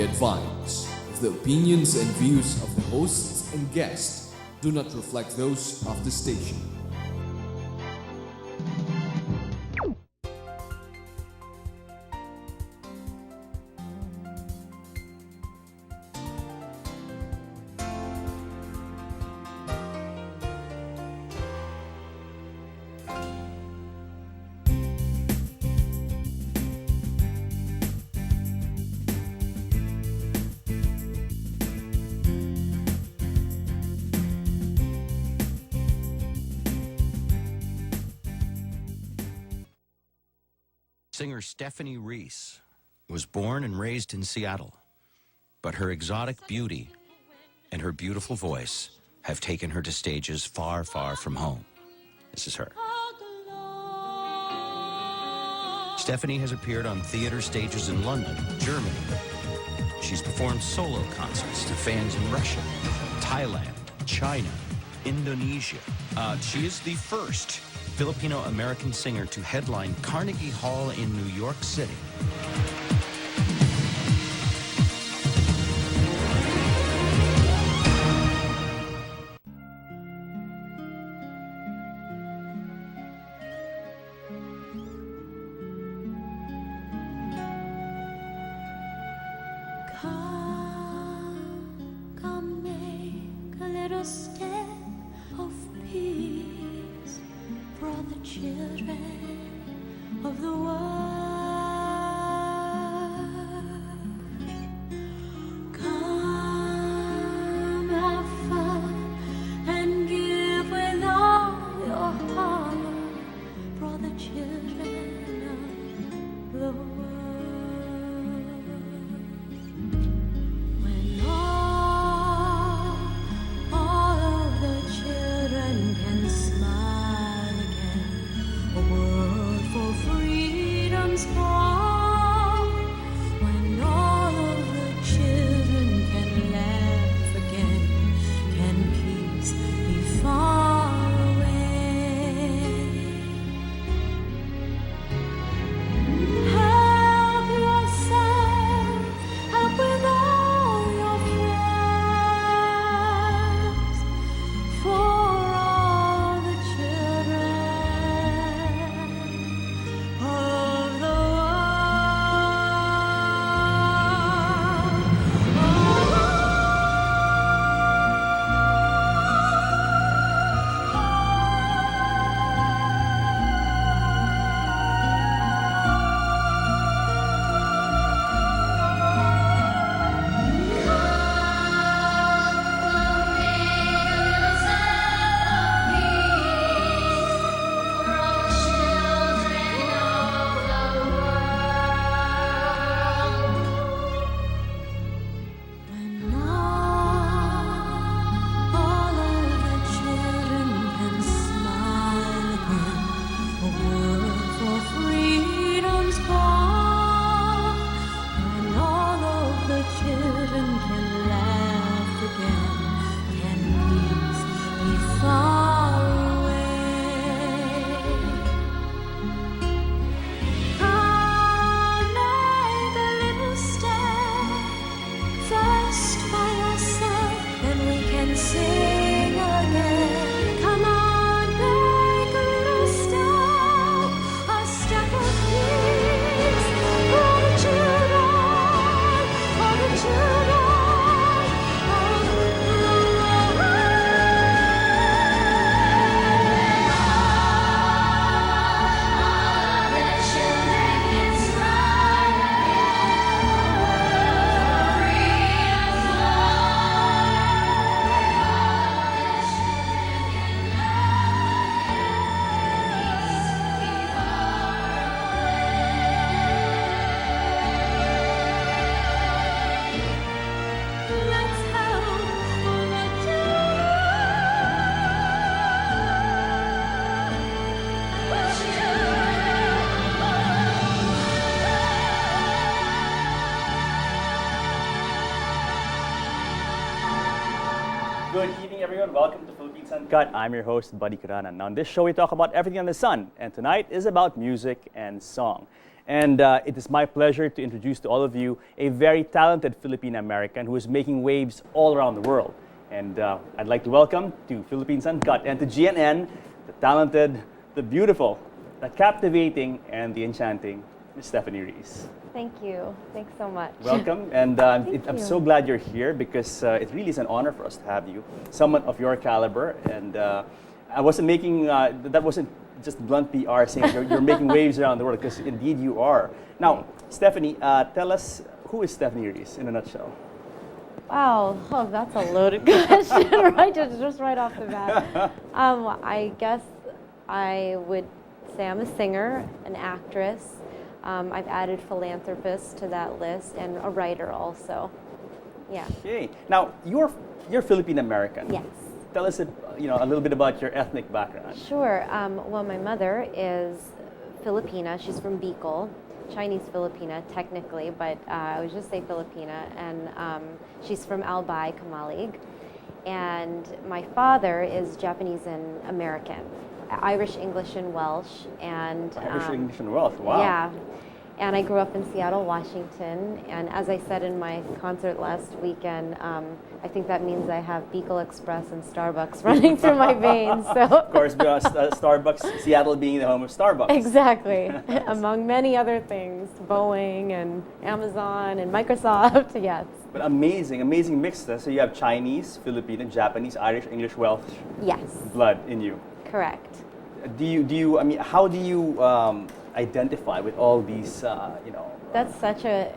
We advise the opinions and views of the hosts and guests do not reflect those of the station. Singer Stephanie Reese was born and raised in Seattle, but her exotic beauty and her beautiful voice have taken her to stages far, far from home. This is her. Stephanie has appeared on theater stages in London, Germany. She's performed solo concerts to fans in Russia, Thailand, China, Indonesia. She is the first Filipino-American singer to headline Carnegie Hall in New York City. Come make a little step of peace for the children of the world. Come have fun and give with all your heart for the children of the world. When all of the children can smile again, a world for freedom's call. When all of the children can laugh again, can peace be far away? Help yourself, help with all your friends, for all the children of the world. everyone, welcome to Philippines Uncut. I'm your host, Buddy Cunanan. Now, on this show, we talk about everything under the sun, and tonight is about music and song. And it is my pleasure to introduce to all of you a very talented Filipino-American who is making waves all around the world. And I'd like to welcome to Philippines Uncut and to GNN, the talented, the beautiful, the captivating, and the enchanting Miss Stephanie Reese. Thank you. Thanks so much. Welcome, and I'm so glad you're here because it really is an honor for us to have you, someone of your caliber. And I wasn't making, that wasn't just blunt PR saying you're making waves around the world, because indeed you are. Now, Stephanie, tell us, who is Stephanie Reese in a nutshell? Wow, oh, that's a loaded question, right? Just right off the bat. I guess I would say I'm a singer, an actress. I've added philanthropist to that list and a writer also. Yeah. Okay. Now, you're Filipino American. Yes. Tell us, a little bit about your ethnic background. Sure. Well, my mother is Filipina. She's from Bicol, Chinese Filipina technically, but I would just say Filipina. And she's from Albay, Kamalig. And my father is Japanese and American. Irish, English, and Welsh. And Irish, English, and Welsh. Wow. Yeah. And I grew up in Seattle, Washington. And as I said in my concert last weekend, I think that means I have Bicol Express and Starbucks running through my veins. So Of course, Starbucks, Seattle being the home of Starbucks. exactly, among many other things, Boeing and Amazon and Microsoft. Yes. But amazing mix. So you have Chinese, Filipino, Japanese, Irish, English, Welsh Yes. blood in you. Correct. How do you identify with all these, That's such a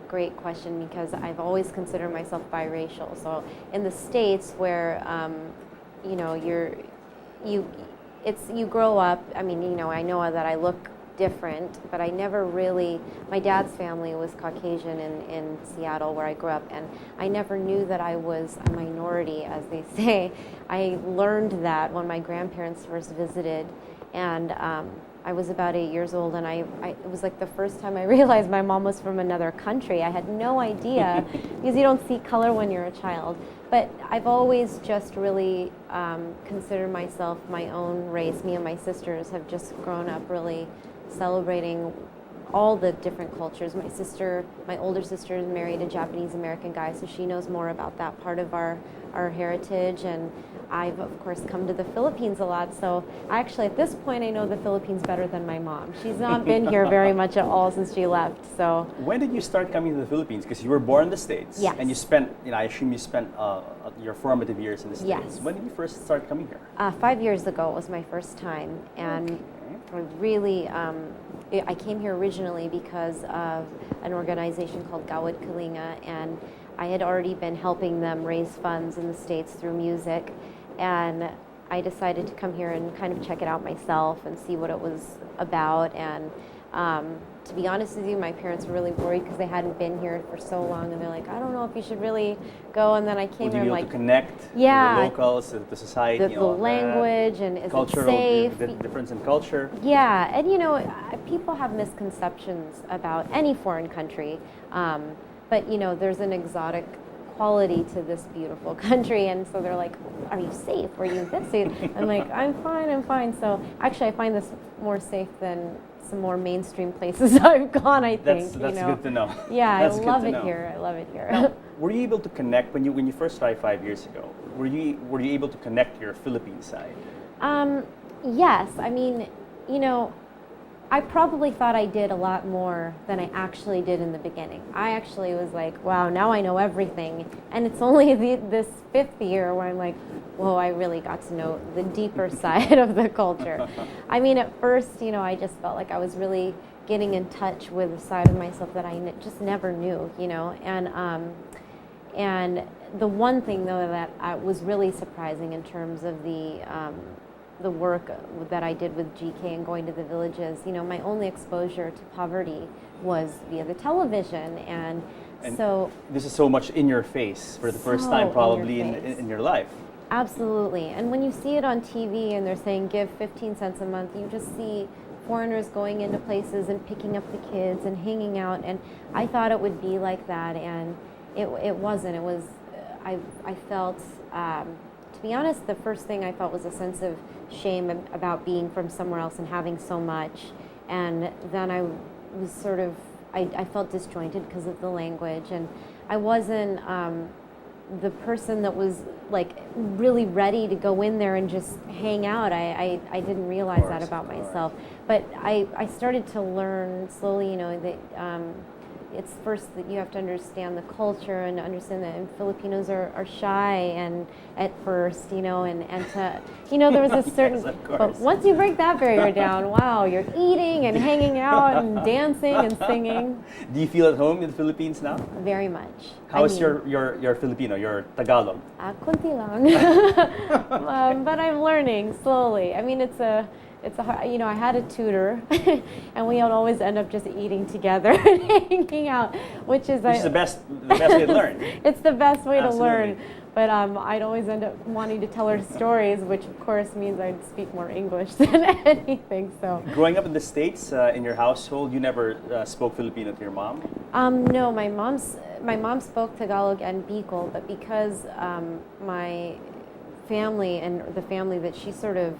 great question because I've always considered myself biracial. So in the States where you grow up. I mean, I know that I look different, but I never really. My dad's family was Caucasian in Seattle where I grew up, and I never knew that I was a minority, as they say. I learned that when my grandparents first visited, and I was about 8 years old, and it was like the first time I realized my mom was from another country. I had no idea because you don't see color when you're a child. But I've always just really considered myself my own race. Me and my sisters have just grown up really celebrating all the different cultures. My older sister married a Japanese American guy, so she knows more about that part of our heritage. And I've, of course, come to the Philippines a lot, so actually at this point I know the Philippines better than my mom. She's not been here very much at all since she left. So when did you start coming to the Philippines? Because you were born in the States, yes. And you spent, I assume you spent your formative years in the States. Yes. When did you first start coming here? 5 years ago was my first time, and I really, I came here originally because of an organization called Gawad Kalinga, and I had already been helping them raise funds in the States through music, and I decided to come here and kind of check it out myself and see what it was about. And to be honest with you, my parents were really worried because they hadn't been here for so long, and they're like, I don't know if you should really go. And then I came here and to connect yeah, to the locals, to the society, the language, and is it safe? The difference in culture. Yeah, and people have misconceptions about any foreign country, but there's an exotic quality to this beautiful country, and so they're like, are you safe? Are you this safe? I'm like, I'm fine. So actually I find this more safe than some more mainstream places I've gone, I think. That's good to know. Yeah, I That's love good to it know. here. I love it here. Now, were you able to connect when you first started 5 years ago? Were you able to connect your Philippine side? Yes. I mean, I probably thought I did a lot more than I actually did in the beginning. I actually was like, wow, now I know everything. And it's only this 5th year where I'm like, whoa, I really got to know the deeper side of the culture. I mean, at first, I just felt like I was really getting in touch with a side of myself that I just never knew, And the one thing, though, that was really surprising in terms of the work that I did with GK and going to the villages, my only exposure to poverty was via the television, and so this is so much in your face for the first time probably in your life. Absolutely. And when you see it on TV and they're saying give 15 cents a month, you just see foreigners going into places and picking up the kids and hanging out, and I thought it would be like that, and it wasn't. It was I felt to be honest, the first thing I felt was a sense of shame about being from somewhere else and having so much. And then I was sort of, I felt disjointed because of the language, and I wasn't the person that was like really ready to go in there and just hang out. I didn't realize that about myself. But I started to learn slowly, you know, that it's first that you have to understand the culture and understand that Filipinos are shy and at first, you know, and to, you know, there was a certain, Yes, of course. but once you break that barrier down, wow, you're eating and hanging out and dancing and singing. Do you feel at home in the Philippines now? Very much. How's your Filipino, your Tagalog? Kunti lang. But I'm learning slowly. I mean, it's a hard, you know, I had a tutor, and we would always end up just eating together and hanging out, which is the best way to learn. It's the best way Absolutely. to learn. But I'd always end up wanting to tell her stories, which of course means I'd speak more English than anything. So. Growing up in the States, in your household, you never spoke Filipino to your mom? No, my mom spoke Tagalog and Bicol, but because my family and the family that she sort of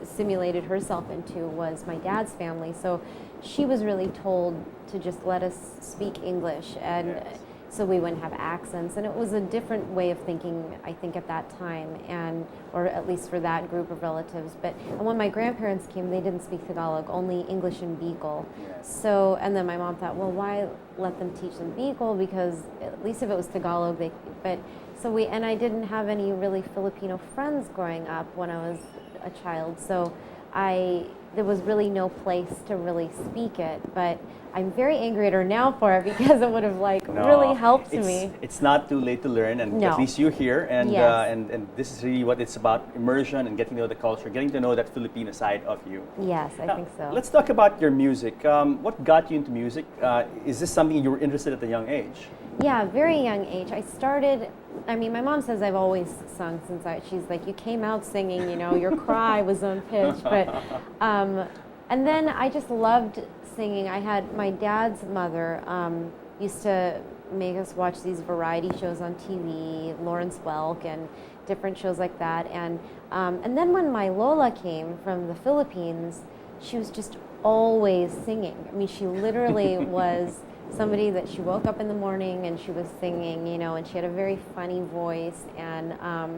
assimilated herself into was my dad's family, so she was really told to just let us speak English, and Yes. so we wouldn't have accents, and it was a different way of thinking, I think, at that time, and or at least for that group of relatives. But and when my grandparents came, they didn't speak Tagalog, only English and Bicol. Yes. So, and then my mom thought, well, why let them teach them Bicol, because at least if it was Tagalog, they. But so and I didn't have any really Filipino friends growing up when I was a child, so there was really no place to really speak it. But I'm very angry at her now for it, because it would have really helped me. It's not too late to learn, and No. at least you're here, and, Yes. and this is really what it's about: immersion and getting to know the culture, getting to know that Filipino side of you. Yes, I Now, think so. Let's talk about your music. What got you into music? Is this something you were interested at a young age? Yeah, very young age. I started, I mean, my mom says I've always sung since she's like, you came out singing, you know, your cry was on pitch. But, and then I just loved singing. I had my dad's mother used to make us watch these variety shows on TV, Lawrence Welk and different shows like that. And then when my Lola came from the Philippines, she was just always singing. I mean, she literally was somebody that she woke up in the morning and she was singing, you know, and she had a very funny voice, and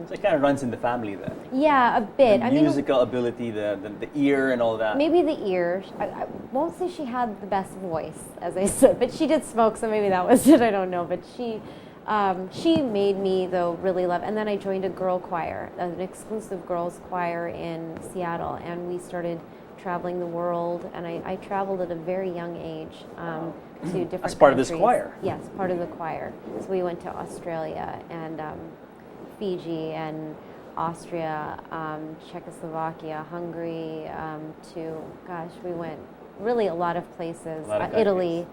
So it kind of runs in the family then. yeah, a bit. The I mean, musical ability, the ear, and all that. maybe the ear. I won't say she had the best voice, as I said, but she did smoke, so maybe that was it. I don't know, but she made me though really love. And then I joined a girl choir, an exclusive girls choir in Seattle, and we started traveling the world. And I traveled at a very young age to different As part of this countries. choir? Yes, part of the choir. So we went to Australia and Fiji and Austria, Czechoslovakia, Hungary, we went really a lot of places, A lot of Italy,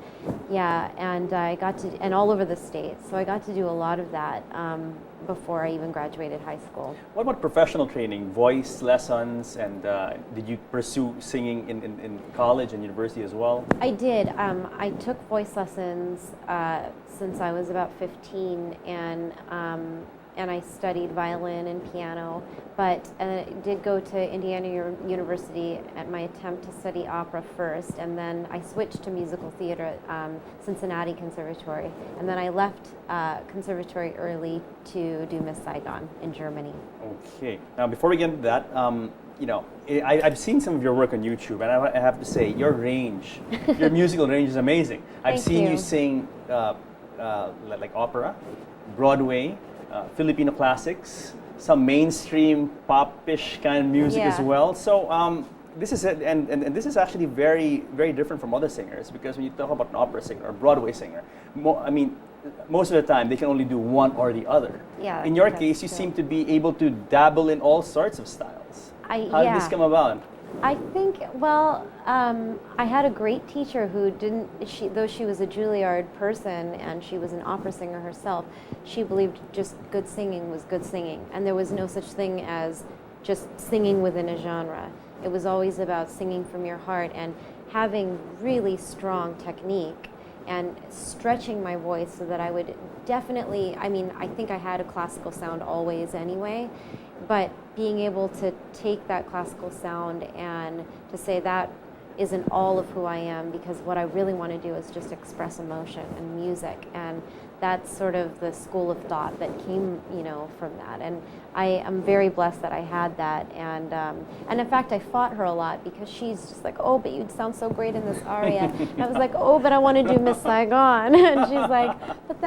yeah, and I got to, and all over the States. So I got to do a lot of that before I even graduated high school. What about professional training, voice lessons, and did you pursue singing in college and university as well? I did. I took voice lessons since I was about 15, and I studied violin and piano, but I did go to Indiana University at my attempt to study opera first, and then I switched to musical theater at Cincinnati Conservatory, and then I left conservatory early to do Miss Saigon in Germany. Okay. Now, before we get into that, you know, I've seen some of your work on YouTube, and I have to say, your range, your musical range is amazing. I've Thank seen you you. sing like opera, Broadway, Filipino classics, some mainstream pop-ish kind of music as Yeah. well. So this is and this is actually very, very different from other singers, because when you talk about an opera singer or Broadway singer, most of the time they can only do one or the other. Yeah, In your that's case, you true. seem to be able to dabble in all sorts of styles. How did this come about? I think, well, I had a great teacher who though she was a Juilliard person and she was an opera singer herself, she believed just good singing was good singing. And there was no such thing as just singing within a genre. It was always about singing from your heart and having really strong technique and stretching my voice so that I would definitely, I mean, I think I had a classical sound always anyway, but being able to take that classical sound and to say that isn't all of who I am, because what I really want to do is just express emotion and music, and that's sort of the school of thought that came, you know, from that. And I am very blessed that I had that, and in fact I fought her a lot because she's just like, oh, but you'd sound so great in this aria. And I was like, oh, but I want to do Miss Saigon. And she's like, but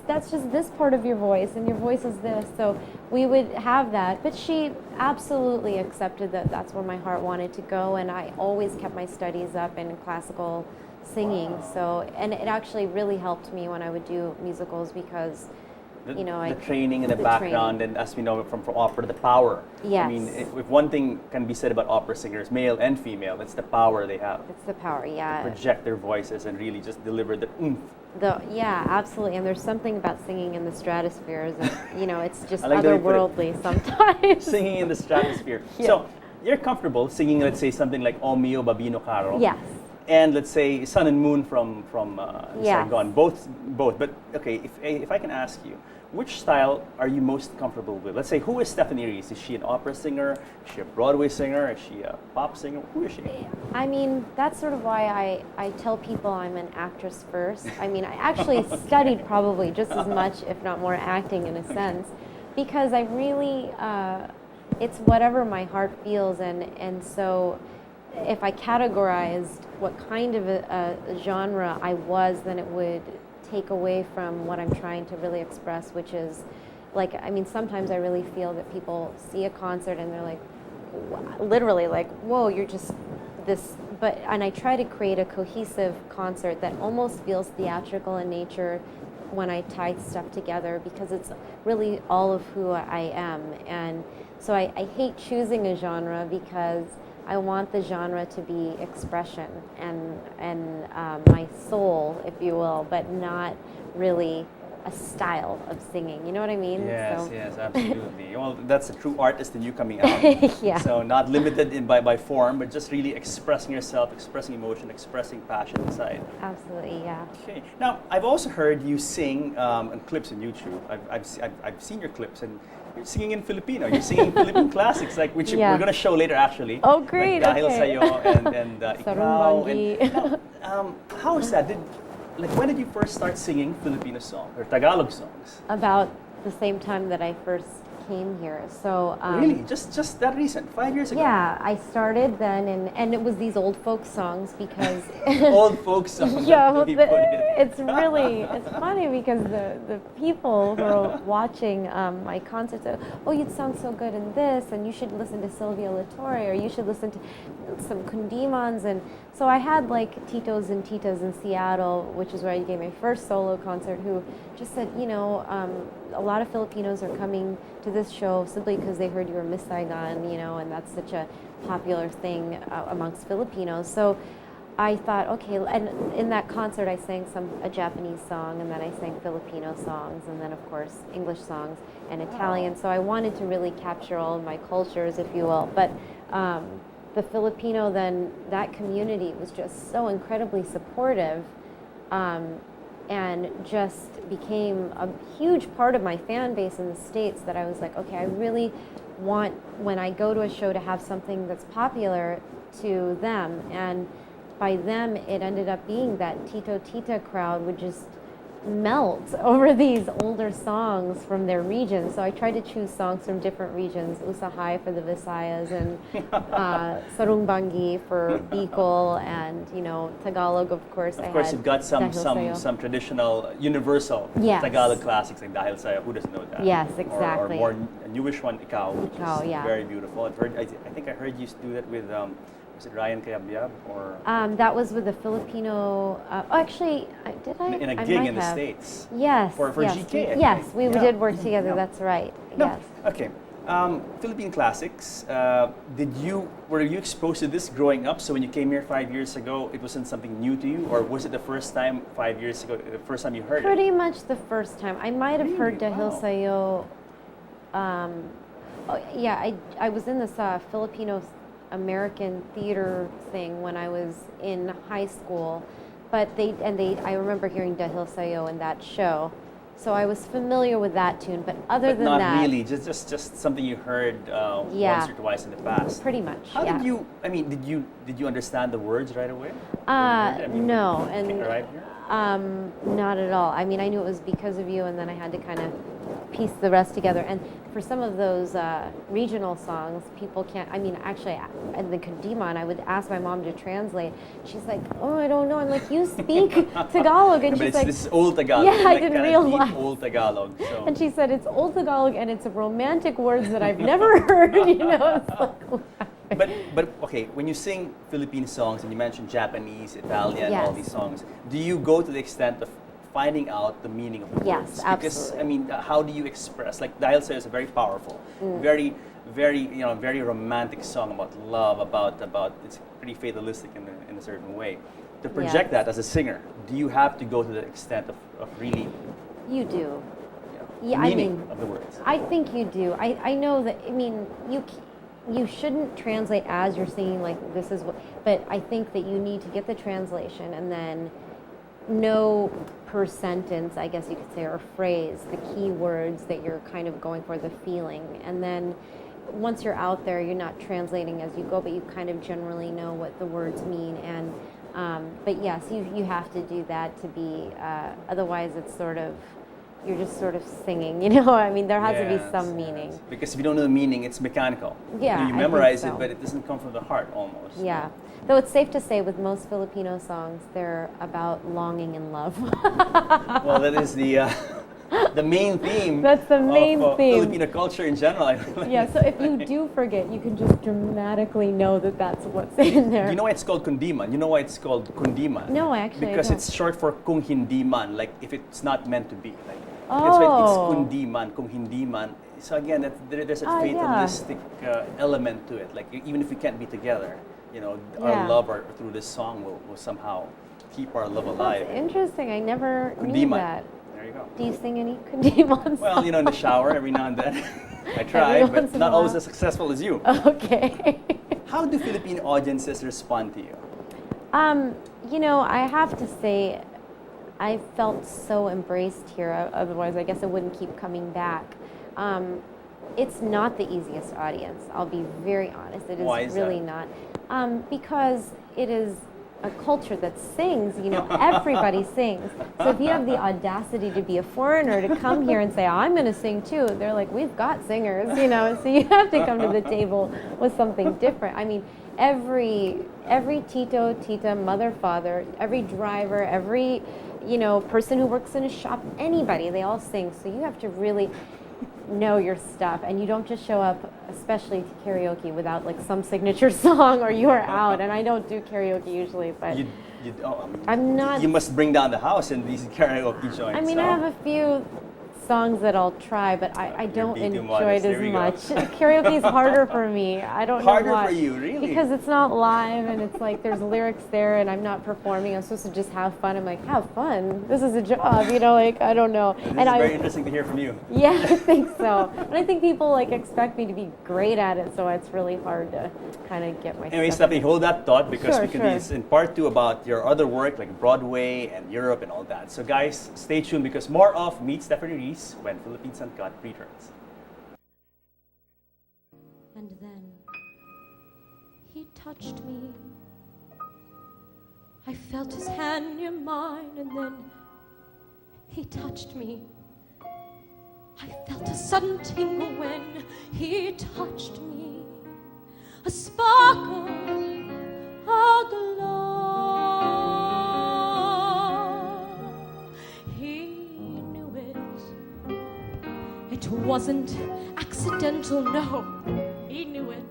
that's just this part of your voice, and your voice is this. So we would have that, but she absolutely accepted that that's where my heart wanted to go, and I always kept my studies up in classical singing. Wow. So, and it actually really helped me when I would do musicals, because you know, the training and the background, and as we know from opera, the power. Yes. I mean, if one thing can be said about opera singers, male and female, it's the power they have. It's the power, yeah. To project their voices and really just deliver the oomph. Yeah, absolutely. And there's something about singing in the stratospheres, and you know, it's just I like the way you put it. otherworldly sometimes. Singing in the stratosphere. Yeah. So you're comfortable singing, let's say, something like O Mio Babino Caro. Yes. And let's say Sun and Moon from Yes. Saigon. Both. But okay, if I can ask you, which style are you most comfortable with? Let's say, who is Stephanie Reese? Is she an opera singer? Is she a Broadway singer? Is she a pop singer? Who is she? I mean, that's sort of why I tell people I'm an actress first. I mean, I actually studied probably just as much, if not more, acting in a sense, because I really, it's whatever my heart feels, and so if I categorized what kind of a genre I was, then it would take away from what I'm trying to really express, which is, like, I mean, sometimes I really feel that people see a concert and they're like, literally like, whoa, you're just this, and I try to create a cohesive concert that almost feels theatrical in nature when I tie stuff together, because it's really all of who I am. And so I hate choosing a genre, because I want the genre to be expression and my soul, if you will, but not really a style of singing. You know what I mean? Yes, So. yes, absolutely. Well, that's a true artist in you coming out. Yeah. So not limited by form, but just really expressing yourself, expressing emotion, expressing passion inside. Absolutely, yeah. Okay. Now, I've also heard you sing on clips on YouTube. I've seen your clips, and you're singing in Filipino. You're singing Philippine classics, like which Yeah. we're gonna show later, actually. Oh, great, Like Dahil okay. Sa'yo and Ikaw. Sarumbangi. And, how is that? When did you first start singing Filipino songs or Tagalog songs? About the same time that I first came here. So Really? Just that recent? 5 years ago? yeah, I started then, and it was these old folk songs, because Old folk songs. yeah, that's what you put it. it's funny, because the people who are watching my concerts say, oh, you'd sound so good in this, and you should listen to Sylvia Latore, or you should listen to some Kundimans. And so I had like titos and titas in Seattle, which is where I gave my first solo concert, who just said, you know, a lot of Filipinos are coming to this show simply because they heard you were Miss Saigon, you know, and that's such a popular thing amongst Filipinos. So I thought, okay, and in that concert I sang a Japanese song, and then I sang Filipino songs, and then of course English songs and Italian. So I wanted to really capture all of my cultures, if you will. But the Filipino, then, that community was just so incredibly supportive, and just became a huge part of my fan base in the States, that I was like, okay, I really want, when I go to a show, to have something that's popular to them. And by them, it ended up being that Tito Tita crowd would just melt over these older songs from their region. So I tried to choose songs from different regions, Usahay for the Visayas, and Sarumbangi for Bicol, and you know, Tagalog, of course. Of course, you've got some Dahil Sa'yo. traditional, universal Yes. Tagalog classics like Dahil Sa'yo. Who doesn't know that? Yes, Or exactly. more newish one, Ikaw, which Ikaw, is yeah. very beautiful. I think I heard you do that with, was it Ryan Cayabyab or That was with the Filipino. Actually, did I? in a I gig might in the have. States? Yes. For yes, GK, I yes, think. we Yeah. did work together. Yeah. That's right. No. Yes. Okay. Philippine classics. Were you exposed to this growing up? So when you came here 5 years ago, it wasn't something new to you, or was it the first time 5 years ago, the first time you heard it? Pretty much the first time. I might have heard Really? Dahil Wow. Sa'yo. Yeah, I was in this Filipino American theater thing when I was in high school. but I remember hearing Dahil Sayo in that show, so I was familiar with that tune. But other But than not that, really, just something you heard Yeah. once or twice in the past. pretty much. How yeah. did you? I mean, did you understand the words right away? When you heard it? I mean, No, when you and arrived here? not at all. I mean, I knew it was because of you, and then I had to kind of piece the rest together. And for some of those regional songs, people can't. I mean, actually, in the Kunanan, I would ask my mom to translate. She's like, "Oh, I don't know." I'm like, "You speak Tagalog," and But she's like, this is old Tagalog. Yeah, I like didn't kinda deep realize. old Tagalog. So. and she said, "It's old Tagalog, and it's romantic words that I've never heard." You know, it's like, But okay, when you sing Philippine songs and you mentioned Japanese, Italian, all Yes. these songs, do you go to the extent of finding out the meaning of the Yes, words? Because absolutely. I mean, how do you express? Like Dahil Sayo is a very powerful, Mm. very very romantic song about love, about it's pretty fatalistic in a certain way. To project Yes. that as a singer, do you have to go to the extent of really you do. you know, Yeah, the I meaning mean, of the words? I think you do. I know that. I mean, you shouldn't translate as you're singing like this is what. But I think that you need to get the translation and then know per sentence, I guess you could say, or phrase, the key words that you're kind of going for, the feeling, and then once you're out there, you're not translating as you go, but you kind of generally know what the words mean. And but yes, you have to do that to be. Otherwise, it's sort of. You're just sort of singing, you know. I mean, there has to be Yes, some yes. meaning. Because if you don't know the meaning, it's mechanical. Yeah, you I think memorize so. it, but it doesn't come from the heart almost. Yeah. Though it's safe to say, with most Filipino songs, they're about longing and love. Well, that is the main theme. That's the main of, theme. Filipino culture in general. I feel like. Yeah. So if you do forget, you can just dramatically know that that's what's in there. You know why it's called kundiman? You know why it's called kundiman? No, actually, I Because don't. it's short for kung hindi man, like if it's not meant to be. Like that's why it's Oh. kundi man, kung hindi man. So again, there's a Ah, yeah. fatalistic element to it. Like even if we can't be together, you know, Yeah. our love through this song will somehow keep our love alive. That's interesting. I never knew Kundiman. that. There you go. Do you sing any Kundiman Well, you know, in the shower every now and then. I try, Every but once in a not always while. as successful as you. Okay. How do Philippine audiences respond to you? You know, I have to say, I felt so embraced here. Otherwise, I guess I wouldn't keep coming back. It's not the easiest audience. I'll be very honest. It is Why is really that? not, because it is a culture that sings. You know, everybody sings. So if you have the audacity to be a foreigner to come here and say, "I'm going to sing too," they're like, "We've got singers," you know. So you have to come to the table with something different. I mean, every tito, tita, mother, father, every driver, every person who works in a shop, anybody, they all sing. So you have to really know your stuff, and you don't just show up, especially to karaoke, without like some signature song, or you are out. And I don't do karaoke usually, but I'm not. You must bring down the house in these karaoke joints. I mean, I have a few songs that I'll try, but I don't being too enjoy modest. it There as we go. much. Karaoke is harder for me. I don't Harder know why. for you, really? Because it's not live, and it's like there's lyrics there, and I'm not performing. I'm supposed to just have fun. I'm like, have fun. This is a job, like I don't know. This is very interesting to hear from you. Yeah, I think so. And I think people like expect me to be great at it, so it's really hard to kind of get my Anyway, stuff. Stephanie, hold that thought because Sure, we could sure. be in part 2 about your other work like Broadway and Europe and all that. So guys, stay tuned because more of Meet Stephanie Reese when Philippines Uncut returns. And then he touched me. I felt his hand near mine, and then he touched me. I felt a sudden tingle when he touched me. A sparkle, a glow. He knew it. It wasn't accidental, no. He knew it.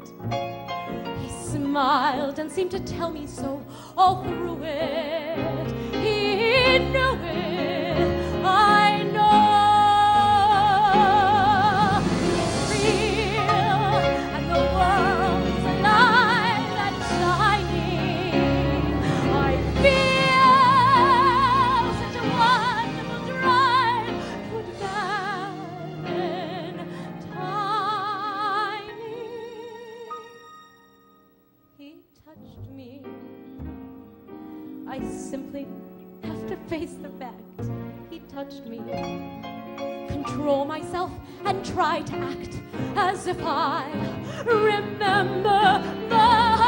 He smiled and seemed to tell me so all through it. He knew it. I know. It's real, and the world's alive and shining. I feel such a wonderful drive through the tiny. He touched me. simply have to face the fact he touched me. Control myself and try to act as if I remember the